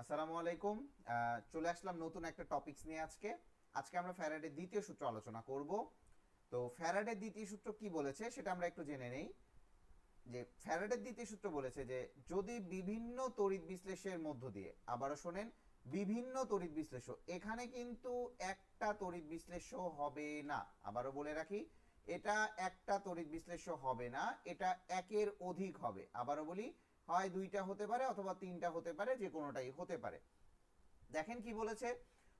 আসসালামু আলাইকুম। চলে আসলাম নতুন একটা টপিকস নিয়ে। আজকে আজকে আমরা ফ্যারাডের দ্বিতীয় সূত্র আলোচনা করব। তো ফ্যারাডের দ্বিতীয় সূত্র কি বলেছে সেটা আমরা একটু জেনে নেই। যে ফ্যারাডের দ্বিতীয় সূত্র বলেছে যে যদি বিভিন্ন তড়িৎ বিশ্লেষের মধ্য দিয়ে, আবারও শোনেন, বিভিন্ন তড়িৎ বিশ্লেষ্য, এখানে কিন্তু একটা তড়িৎ বিশ্লেষ্য হবে না। আবারও বলে রাখি, এটা একটা তড়িৎ বিশ্লেষ্য হবে না, এটা একের অধিক হবে। আবারও বলি, হয় দুইটা হতে পারে অথবা তিনটা হতে পারে, যে কোনোটাই হতে পারে। দেখেন কি বলেছে,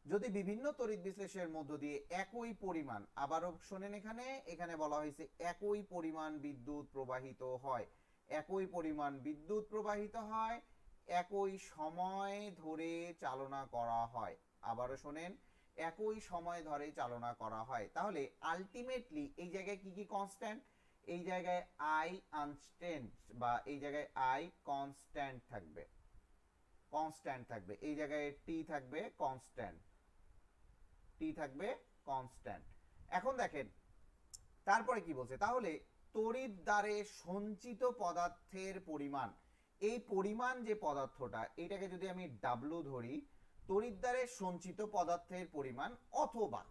যদি বিভিন্ন তড়িৎ বিশ্লেষণের মধ্য দিয়ে একই পরিমাণ, আবারও শোনেন, এখানে এখানে বলা হয়েছে একই পরিমাণ বিদ্যুৎ প্রবাহিত হয়, একই পরিমাণ বিদ্যুৎ প্রবাহিত হয়, একই সময় ধরে চালনা করা হয়। আবারও শোনেন, একই সময় ধরে চালনা করা হয়, তাহলে আলটিমেটলি এই জায়গায় কি কি কনস্ট্যান্ট? এই জায়গায় আই আনস্ট্যান্ট বা এই জায়গায় আই কনস্ট্যান্ট থাকবে, কনস্ট্যান্ট থাকবে। এই জায়গায় টি থাকবে কনস্ট্যান্ট, টি থাকবে কনস্ট্যান্ট। এখন দেখেন তারপরে কি বলছে, তাহলে তড়িৎ দ্বারে সঞ্চিত পদার্থের পরিমাণ, এই পরিমাণ যে পদার্থটা, এটাকে যদি আমি ডাব্লু ধরি, তড়িৎ দ্বারে সঞ্চিত পদার্থের পরিমাণ, অথবা,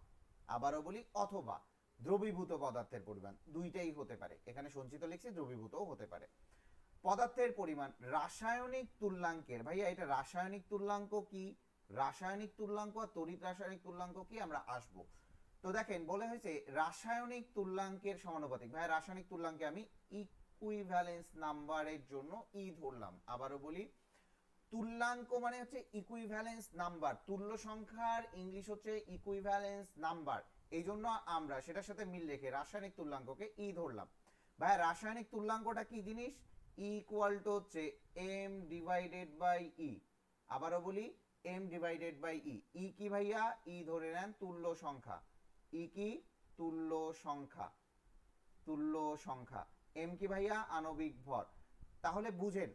আবারও বলি, অথবা দ্রবীভূত পদার্থের পরিমাণ, দুইটাই হতে পারে। এখানে সঞ্চিত লিখছি, দ্রবীভূতও হতে পারে। পদার্থের পরিমাণ রাসায়নিক তুল্যাঙ্কের, ভাইয়া এটা রাসায়নিক তুল্যাঙ্ক কি, রাসায়নিক তুল্যাঙ্ক আর তড়িৎ রাসায়নিক তুল্যাঙ্ক কি, আমরা আসবো। তো দেখেন বলে হয়েছে রাসায়নিক তুল্যাঙ্কের সমানুপাতিক। ভাই রাসায়নিক তুল্যাঙ্কে আমি ইকুইভ্যালেন্স নাম্বারের জন্য ই ধরলাম। আবারও বলি, তুল্যাঙ্ক মানে হচ্ছে ইকুইভ্যালেন্স নাম্বার, তুল্য সংখ্যার ইংলিশ হচ্ছে ইকুইভ্যালেন্স নাম্বার। এই জন্য আমরা সেটার সাথে মিল রেখে রাসায়নিক তুল্যাঙ্ককে ই ধরলাম। ভাই রাসায়নিক তুল্যাঙ্কটা কি জিনিস? ইকুয়াল টু হচ্ছে এম ডিভাইডেড বাই ই। আবারও বলি, এম ডিভাইডেড বাই ই। ই কি ভাইয়া? ই ধরে নেন তুল্য সংখ্যা। ই কি? তুল্য সংখ্যা, তুল্য সংখ্যা। এম কি ভাইয়া? আণবিক ভর। তাহলে বুঝেন,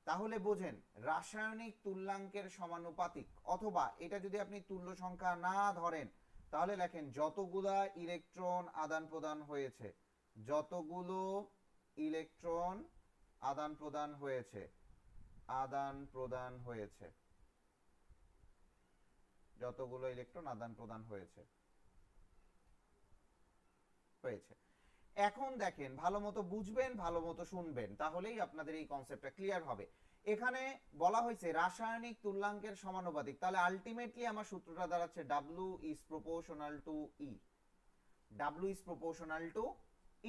তাহলে বোঝেন রাসায়নিক তুল্যাঙ্কের সমানুপাতিক, অথবা এটা যদি আপনি তুল্য সংখ্যা না ধরেন, তাহলে লেখেন যতগুলা ইলেকট্রন আদান প্রদান হয়েছে, যতগুলো ইলেকট্রন আদান প্রদান হয়েছে, আদান প্রদান হয়েছে, যতগুলো ইলেকট্রন আদান প্রদান হয়েছে হয়েছে। এখন দেখেন, ভালো মতো বুঝবেন, ভালো মতো শুনবেন, তাহলেই আপনাদের এই কনসেপ্টটা ক্লিয়ার হবে। এখানে বলা হয়েছে রাসায়নিক তুল্যাঙ্কের সমানুপাতিক, তাহলে আলটিমেটলি আমার সূত্রটা দাঁড়াচ্ছে W is proportional to E, W is proportional to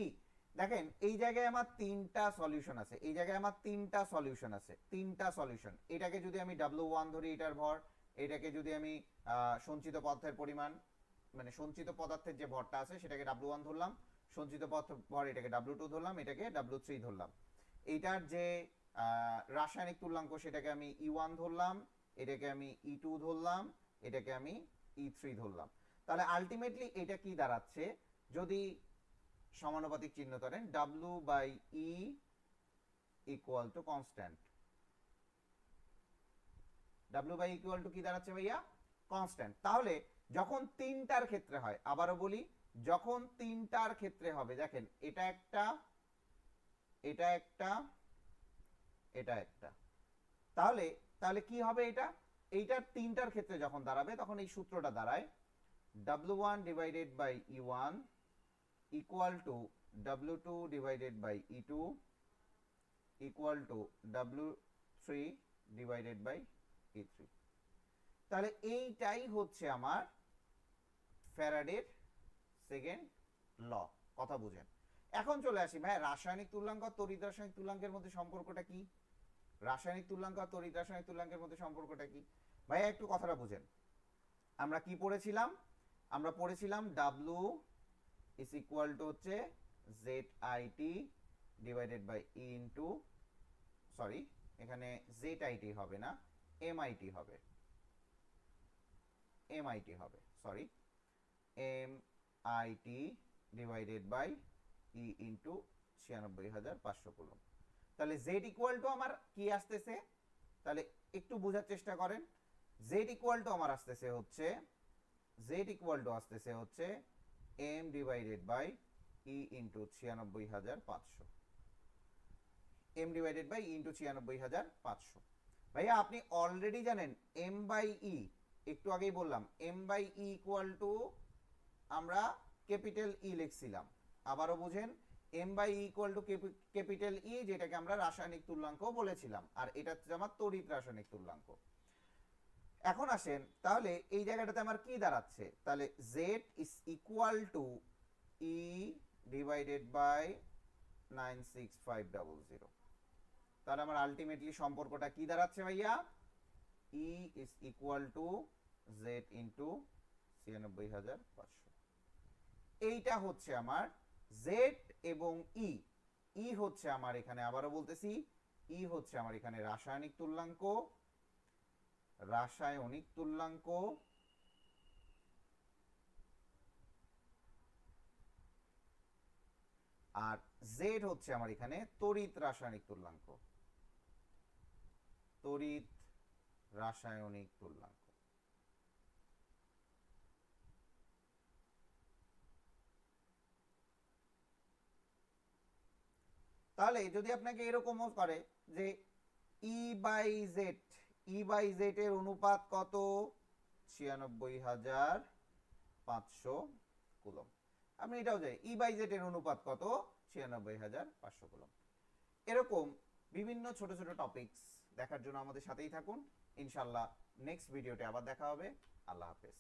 E. দেখেন এই জায়গায় আমার তিনটা সলিউশন আছে, এই জায়গায় আমার তিনটা সলিউশন আছে, তিনটা সলিউশন। এটাকে যদি আমি ডাব্লিউ ওয়ান ধরি, এটার ভর, এটাকে যদি আমি সঞ্চিত পদার্থের পরিমাণ, মানে সঞ্চিত পদার্থের যে ভরটা আছে সেটাকে ডাব্লিউ ওয়ান ধরলাম, সঞ্চিত পদার্থ ভর এটাকে ডাব্লিউ টু ধরলাম, এটাকে ডাব্লিউ থ্রি ধরলাম। এইটার যে রাসায়নিক তুল্যাঙ্ক সেটাকে আমি ই ওয়ান ধরলাম, এটাকে আমি ই টু ধরলাম, এটাকে আমি ই থ্রি ধরলাম। তাহলে আলটিমেটলি এটা কি দাঁড়াচ্ছে, যদি সমানুপাতিক চিহ্ন ধরেন, W by E equal to constant. W by equal to কি দাঁড়াচ্ছে ভাইয়া? কনস্ট্যান্ট। তাহলে যখন তিনটার ক্ষেত্রে হয়, আবারও বলি, যখন তিনটার ক্ষেত্রে হবে, দেখেন এটা একটা, এটা একটা, এটা একটা, তাহলে তাহলে কি হবে, এটা এইটার তিনটার ক্ষেত্রে যখন দাঁড়াবে, তখন এই সূত্রটা দাঁড়ায় W one divided by E one equal to W two divided by E two equal to W three divided by E three. তাহলে এইটাই হচ্ছে আমার ফ্যারাডের সেকেন্ড ল। কথা বুঝেন। এখন চলে আসি ভাই, রাসায়নিক তুল্যাঙ্ক আর তড়িৎ রাসায়নিক তুল্যাঙ্কের মধ্যে সম্পর্কটা কি? রাসায়নিক তুল্যাঙ্ক আর তড়িৎ রাসায়নিক তুল্যাঙ্কের মধ্যে সম্পর্কটা কি ভাইয়া? একটু কথাটা বুঝেন। আমরা কি পড়েছিলাম? আমরা পড়েছিলাম ডাব্লু ইজ ইকুয়াল টু হচ্ছে Z I T divided by E into, sorry এখানে জেড আই টি হবে না, এম আই টি হবে, এম আই টি হবে, sorry, M I T divided by E into 96,500 coulomb. তাহলে জেড ইকুয়াল টু আমার কি আসতেছে, তাহলে একটু বোঝার চেষ্টা করেন। জেড ইকুয়াল টু আমার আসতেছে হচ্ছে, জেড ইকুয়াল টু আসতেছে হচ্ছে M divided by E into 96,500, M divided by E into 96,500। ভাইয়া আপনি অলরেডি জানেন এম বাই ই, একটু আগেই বললাম M by E equal to আমরা ক্যাপিটাল ই লিখছিলাম, আবারও বুঝেন M by E equal to capital E, যেটাকে আমরা রাসায়নিক তুল্যাঙ্ক বলেছিলাম, আর এটা হচ্ছে আমার তড়িৎ রাসায়নিক তুল্যাঙ্ক। এখন আসেন তাহলে এই জায়গাটাতে আমার কি দাঁড়াচ্ছে, তাহলে Z is equal to E divided by 96500। তাহলে আমার আলটিমেটলি সম্পর্কটা কি দাঁড়াচ্ছে ভাইয়া, E is equal to Z into 96500। এইটা হচ্ছে আমার জেড এবং ই। ই হচ্ছে আমার এখানে, আবারও বলতেছি, ই হচ্ছে আমার এখানে রাসায়নিক তুল্যাঙ্ক, রাসায়নিক তুল্যাঙ্ক, আর জেড হচ্ছে আমার এখানে তড়িৎ রাসায়নিক তুল্যাঙ্ক, তড়িৎ রাসায়নিক তুল্যাঙ্ক। তাহলে যদি আপনাকে এরকমও করে যে E by Z, E by Z এর অনুপাত কত, 96,500 কুলম, আপনি এটাও যাই ই বাই জেড এর অনুপাত কত, 96,500 কুলম। এরকম বিভিন্ন ছোট ছোট টপিকস দেখার জন্য আমাদের সাথেই থাকুন। ইনশাল্লাহ নেক্সট ভিডিওতে আবার দেখা হবে। আল্লাহ হাফেজ।